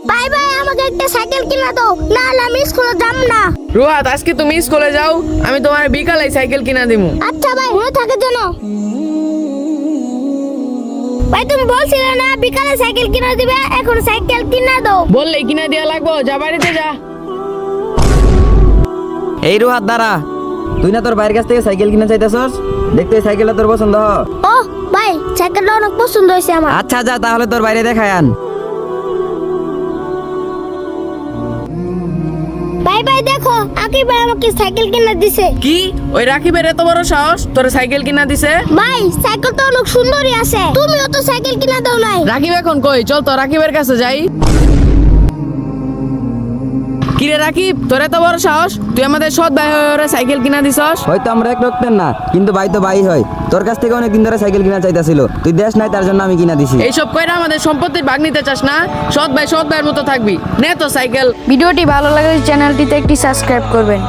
ভাই ভাই আমাকে একটা সাইকেল কিনা দাও, না হলে আমি স্কুলে যাব না। রুহাত, আজকে তুমি স্কুলে যাও, আমি তোমার বিকালে সাইকেল কিনা দিমু। আচ্ছা ভাই, মনে থাকে যেন। ভাই তুমি বলছিলে না বিকালে সাইকেল কিনা দিবে, এখন সাইকেল কিনা দাও। বললেই কিনা দেয়া লাগবো, যা বাড়িতে যা। এই রুহাত দাঁড়া, তুই না তোর ভাইয়ের কাছ থেকে সাইকেল কিনে চাইতেছস? দেখতে এই সাইকেলটা তোর পছন্দ হ? ও ভাই, সাইকেলটা অনেক পছন্দ হয়েছে আমার। আচ্ছা যা, তাহলে তোর বাইরে দেখায় আন। ভাই ভাই দেখো, আকিব ভাই আমাকে সাইকেল কিনে দিছে। কি ওই রাকিবের এত বড় সাহস তোর সাইকেল কিনা দিছে? ভাই সাইকেল তো অনেক সুন্দরই আছে, তুমিও তো সাইকেল কিনা দাও নাই। রাকিব এখন কই? চল তো রাকিবের কাছে যাই। কিরে রাকিব, তোর এত বড় সাহস, তুই আমাদের সৎ ভাই হয়ে ওরে সাইকেল কিনা দিছস? হয়তো আমরা এক রক্তের না, কিন্তু ভাই তো ভাই হয়। তোর কাছ থেকে অনেকদিন ধরে সাইকেল কিনা চাইতেছিল, তুই দেশ নাই তার জন্য আমি কিনা দিছি। এইসব কইরা আমাদের সম্পত্তির ভাগ নিতে চাস না? সৎ ভাইয়ের মতো থাকবি, নে তো সাইকেল। ভিডিওটি ভালো লাগলে চ্যানেলটিতে একটি সাবস্ক্রাইব করবেন।